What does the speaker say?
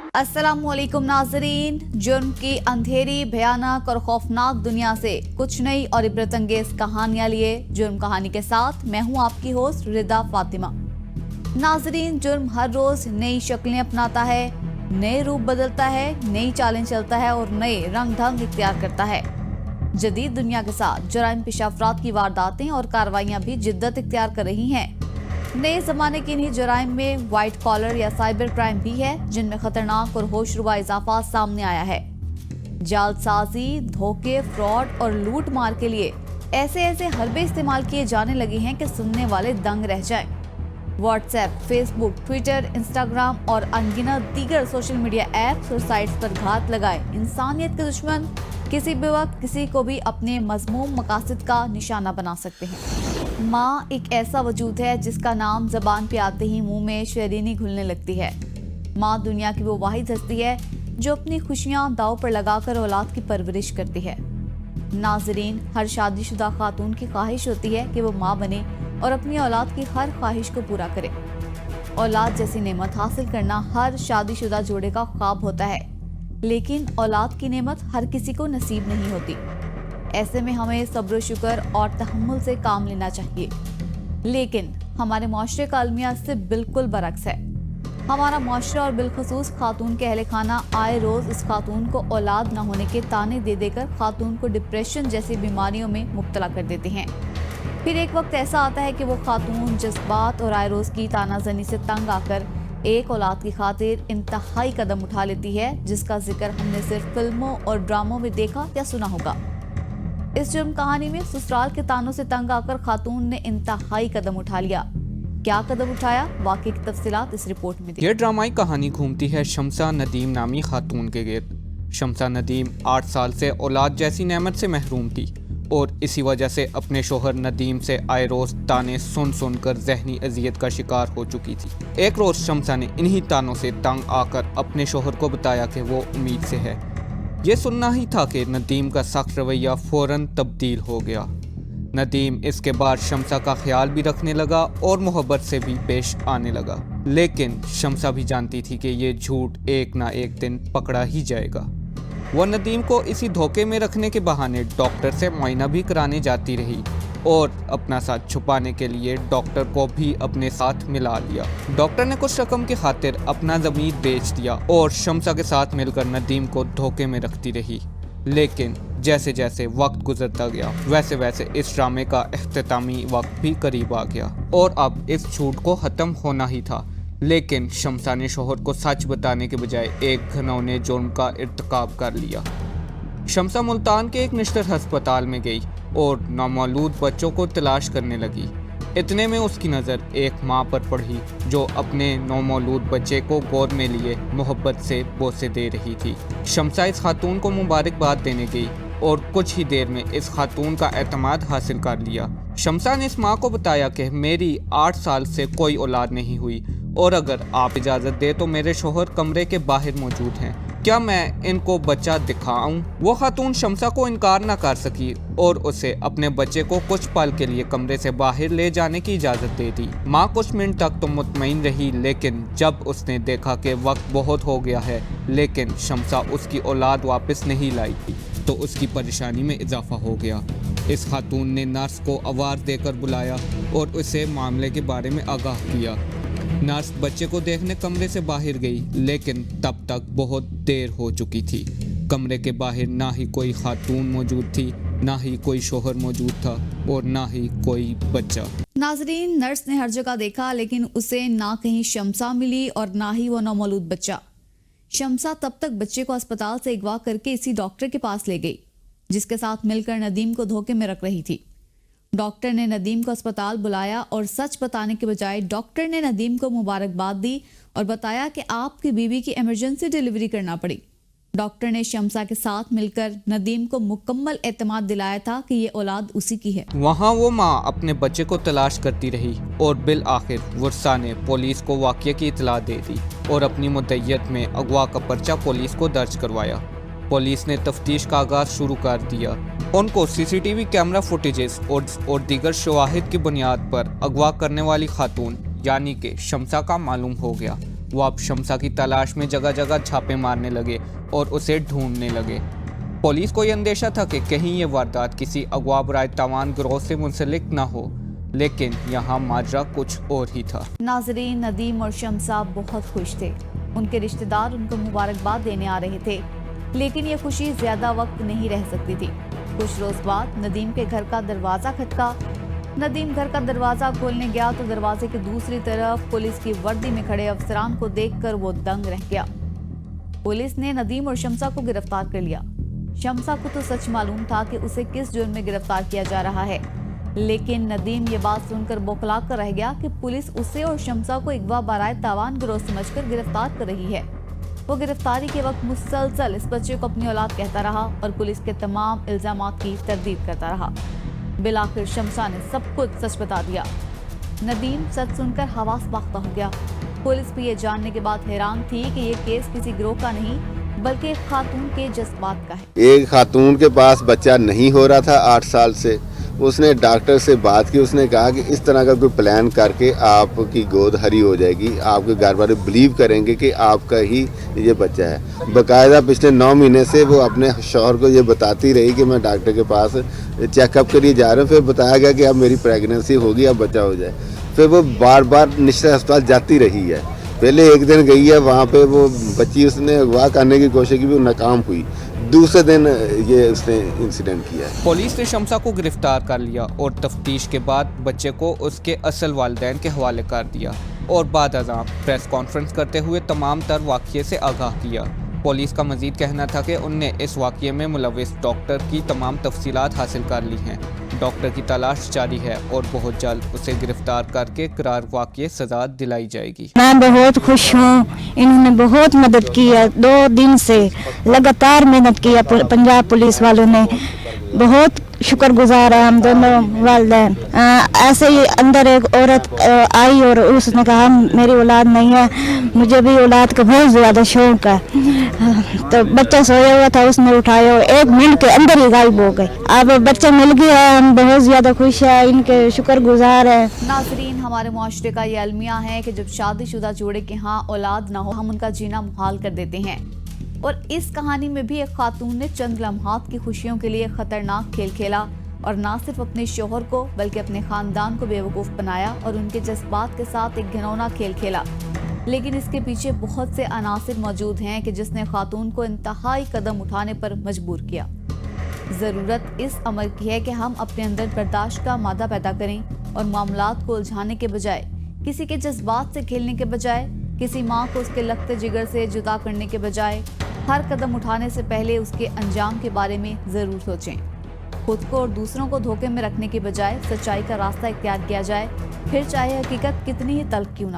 अस्सलामुअलैकुम नाजरीन, जुर्म की अंधेरी, भयानक और खौफनाक दुनिया से कुछ नई और इबरत अंगेज कहानियां लिए जुर्म कहानी के साथ मैं हूं आपकी होस्ट रिदा फातिमा। नाजरीन, जुर्म हर रोज नई शक्लें अपनाता है, नए रूप बदलता है, नई चालें चलता है और नए रंग ढंग इख्तियार करता है। जदीद दुनिया के साथ जराइम पेशा अफराद की वारदातें और कार्रवाइयां भी जिद्दत इख्तियार कर रही हैं। नए जमाने के इन्हीं जराइम में वाइट कॉलर या साइबर क्राइम भी है, जिनमें खतरनाक और होशरुबा इजाफा सामने आया है। जालसाजी, धोखे, फ्रॉड और लूट मार के लिए ऐसे हरबे इस्तेमाल किए जाने लगे हैं कि सुनने वाले दंग रह जाएं। व्हाट्सएप, फेसबुक, ट्विटर, इंस्टाग्राम और अनगिनत दीगर सोशल मीडिया ऐप्स और साइट्स पर घात लगाए इंसानियत के दुश्मन किसी भी वक्त किसी को भी अपने मज़मूम मकासद का निशाना बना सकते हैं। माँ एक ऐसा वजूद है जिसका नाम ज़बान पे आते ही मुंह में शरीनी घुलने लगती है। माँ दुनिया की वो वाहिद हस्ती है जो अपनी खुशियाँ दाव पर लगाकर औलाद की परवरिश करती है। नाजरीन, हर शादीशुदा खातून की ख्वाहिश होती है कि वो माँ बने और अपनी औलाद की हर ख्वाहिश को पूरा करे। औलाद जैसी नेमत हासिल करना हर शादीशुदा जोड़े का ख्वाब होता है, लेकिन औलाद की नेमत हर किसी को नसीब नहीं होती। ऐसे में हमें सब्र, शुक्र और तहम्मुल से काम लेना चाहिए। लेकिन हमारे माशरे का अलमिया इससे बिल्कुल बरक्स है। हमारा माशरा और बिलखसूस खातून के अहले खाना आए रोज इस खातून को औलाद न होने के ताने दे देकर खातून को डिप्रेशन जैसी बीमारियों में मुब्तला कर देते हैं। फिर एक वक्त ऐसा आता है कि वो खातून जज्बात और आए रोज की तानाजनी से तंग आकर एक औलाद की खातिर इंतहाई कदम उठा लेती है, जिसका जिक्र हमने सिर्फ फिल्मों और ड्रामों में देखा या सुना होगा। इस जुर्म कहानी में ससुराल के तानों से तंग आकर खातून ने इंतहाई कदम उठा लिया। क्या कदम उठाया, वाकई की तफसीलात इस रिपोर्ट में देखिए। ये ड्रामाई कहानी घूमती है शम्सा नदीम नामी खातून के गिर्द। शम्सा नदीम 8 साल से औलाद जैसी नेमत से महरूम थी और इसी वजह से अपने शोहर नदीम से आए रोज ताने सुन कर जहनी अजियत का शिकार हो चुकी थी। एक रोज शम्सा ने इन्हीं तानों से तंग आकर अपने शोहर को बताया कि वो उम्मीद से है। ये सुनना ही था कि नदीम का सख्त रवैया फौरन तब्दील हो गया। नदीम इसके बाद शम्सा का ख्याल भी रखने लगा और मोहब्बत से भी पेश आने लगा, लेकिन शम्सा भी जानती थी कि ये झूठ एक ना एक दिन पकड़ा ही जाएगा। वह नदीम को इसी धोखे में रखने के बहाने डॉक्टर से मुआयना भी कराने जाती रही और अपना साथ छुपाने के लिए डॉक्टर को भी अपने साथ मिला लिया। डॉक्टर ने कुछ रकम की खातिर अपना ज़मीर बेच दिया और शम्सा के साथ मिलकर नदीम को धोखे में रखती रही। लेकिन जैसे जैसे वक्त गुजरता गया वैसे वैसे इस ड्रामे का इख्तितामी वक्त भी करीब आ गया और अब इस झूठ को ख़त्म होना ही था। लेकिन शम्सा ने शोहर को सच बताने के बजाय एक घिनौने जुर्म का इर्तिकाब कर लिया। शम्सा मुल्तान के एक निश्चित अस्पताल में गई और नामौलूद बच्चों को तलाश करने लगी। इतने में उसकी नज़र एक माँ पर पड़ी जो अपने नामौलूद बच्चे को गोद में लिए मोहब्बत से बोसे दे रही थी। शम्सा इस खातून को मुबारकबाद देने गई और कुछ ही देर में इस खातून का एतमाद हासिल कर लिया। शम्सा ने इस माँ को बताया कि मेरी 8 साल से कोई औलाद नहीं हुई और अगर आप इजाज़त दे तो मेरे शोहर कमरे के बाहर मौजूद हैं, क्या मैं इनको बच्चा दिखाऊं? वो खातून शम्सा को इनकार ना कर सकी और उसे अपने बच्चे को कुछ पल के लिए कमरे से बाहर ले जाने की इजाज़त दे दी। माँ कुछ मिनट तक तो मुतमईन रही, लेकिन जब उसने देखा कि वक्त बहुत हो गया है लेकिन शम्सा उसकी औलाद वापस नहीं लाई थी तो उसकी परेशानी में इजाफा हो गया। इस खातून ने नर्स को आवाज़ देकर बुलाया और उसे मामले के बारे में आगाह किया। नर्स बच्चे को देखने कमरे से बाहर गई, लेकिन तब तक बहुत देर हो चुकी थी। कमरे के बाहर ना ही कोई खातून मौजूद थी, ना ही कोई शोहर मौजूद था और ना ही कोई बच्चा। नाजरीन, नर्स ने हर जगह देखा लेकिन उसे ना कहीं शम्सा मिली और ना ही वो नामौलूद बच्चा। शम्सा तब तक बच्चे को अस्पताल से अगवा करके इसी डॉक्टर के पास ले गई जिसके साथ मिलकर नदीम को धोखे में रख रही थी। डॉक्टर ने नदीम को अस्पताल बुलाया और सच बताने के बजाय डॉक्टर ने नदीम को मुबारकबाद दी और बताया कि आपकी बीवी की इमरजेंसी डिलीवरी करना पड़ी। डॉक्टर ने शम्सा के साथ मिलकर नदीम को मुकम्मल एतमाद दिलाया था कि ये औलाद उसी की है। वहाँ वो माँ अपने बच्चे को तलाश करती रही और बिल आखिर वर्षा ने पुलिस को वाक़ये की इतला दे दी और अपनी मुद्दत में अगवा का पर्चा पुलिस को दर्ज करवाया। पुलिस ने तफ्तीश का आगाज शुरू कर दिया। उनको सीसीटीवी कैमरा फुटेजेस और दीगर शवाहिद की बुनियाद पर अगवा करने वाली खातून यानी कि शम्सा का मालूम हो गया वो अब शम्सा की तलाश में जगह जगह छापे मारने लगे और उसे ढूंढने लगे। पुलिस को ये अंदेशा था कि कहीं ये वारदात किसी अगवा बराए तावान गिरोह से मुंसलिक न हो, लेकिन यहाँ माजरा कुछ और ही था। नाजरीन, नदीम और शम्सा बहुत खुश थे। उनके रिश्तेदार उनको मुबारकबाद देने आ रहे थे, लेकिन ये खुशी ज्यादा वक्त नहीं रह सकती थी। कुछ रोज बाद नदीम के घर का दरवाजा खटका। नदीम घर का दरवाजा खोलने गया तो दरवाजे की दूसरी तरफ पुलिस की वर्दी में खड़े अफसरान को देखकर वो दंग रह गया। पुलिस ने नदीम और शम्सा को गिरफ्तार कर लिया। शम्सा को तो सच मालूम था कि उसे किस जुर्म में गिरफ्तार किया जा रहा है, लेकिन नदीम ये बात सुनकर बौखला कर रह गया कि पुलिस उसे और शम्सा को अगवा बराए तावान गिरोह समझकर गिरफ्तार कर रही है। वो गिरफ्तारी के वक्त मुसलसल इस बच्चे को अपनी औलाद कहता रहा और पुलिस के तमाम इल्जामात की तरदीद करता रहा। बिलाखिर शम्सा ने सब कुछ सच बता दिया। नदीम सच सुनकर हवास बाख्ता हो गया। पुलिस भी ये जानने के बाद हैरान थी कि ये केस किसी गिरोह का नहीं बल्कि एक खातून के जज्बात का है। एक खातून के पास बच्चा नहीं हो रहा था 8 साल से। उसने डॉक्टर से बात की, उसने कहा कि इस तरह का कोई प्लान करके आपकी गोद हरी हो जाएगी, आपके घर वाले बिलीव करेंगे कि आपका ही ये बच्चा है। बाकायदा पिछले 9 महीने से वो अपने शौहर को ये बताती रही कि मैं डॉक्टर के पास चेकअप के लिए जा रहा हूँ। फिर बताया गया कि अब मेरी प्रेगनेंसी होगी, अब बच्चा हो जाए। फिर वो बार बार निश्चित अस्पताल जाती रही है। पहले एक दिन गई है, वहाँ पे वो बच्ची उसने अगवा करने की कोशिश की, वो नाकाम हुई। दूसरे दिन ये उसने इंसिडेंट किया है। पुलिस ने शम्सा को गिरफ्तार कर लिया और तफ्तीश के बाद बच्चे को उसके असल वालिदैन के हवाले कर दिया और बाद अज़ां प्रेस कॉन्फ्रेंस करते हुए तमाम तर वाक़ये से आगाह किया। पुलिस का मजीद कहना था कि उनने इस वाक़ये में मुलव्विस डॉक्टर की तमाम तफसीलात हासिल कर ली हैं। डॉक्टर की तलाश जारी है और बहुत जल्द उसे गिरफ्तार करके करार वाक़ये सजा दिलाई जाएगी। मैं बहुत खुश हूँ, इन्होंने बहुत मदद की है। 2 दिन से लगातार मेहनत की है पंजाब पुलिस वालों ने। बहुत शुक्रगुजार है हम दोनों वालिदैन। ऐसे ही अंदर एक औरत आई और उसने कहा मेरी औलाद नहीं है, मुझे भी औलाद का बहुत ज़्यादा शौक है। तो बच्चा सोया हुआ था, उसने उठाया और 1 मिनट के अंदर ही गायब हो गई। अब बच्चा मिल गया है, हम बहुत ज़्यादा खुश हैं, इनके शुक्रगुजार हैं। नाजरीन, हमारे मुआशरे का ये अलमिया है कि जब शादीशुदा जोड़े के यहाँ औलाद ना हो, हम उनका जीना मुहाल कर देते हैं। और इस कहानी में भी एक खातून ने चंद लम्हात की खुशियों के लिए खतरनाक खेल खेला और ना सिर्फ अपने शोहर को बल्कि अपने खानदान को बेवकूफ़ बनाया और उनके जज्बात के साथ एक घिनौना खेल खेला। लेकिन इसके पीछे बहुत से अनासिर मौजूद हैं कि जिसने खातून को इंतहाई कदम उठाने पर मजबूर किया। ज़रूरत इस अमर की है कि हम अपने अंदर बर्दाश्त का मादा पैदा करें और मामलात को उलझाने के बजाय, किसी के जज्बात से खेलने के बजाय, किसी माँ को उसके लगते जिगर से जुदा करने के बजाय हर कदम उठाने से पहले उसके अंजाम के बारे में ज़रूर सोचें। खुद को और दूसरों को धोखे में रखने के बजाय सच्चाई का रास्ता इख्तियार किया जाए, फिर चाहे हकीकत कितनी ही तल्ख क्यों ना हो।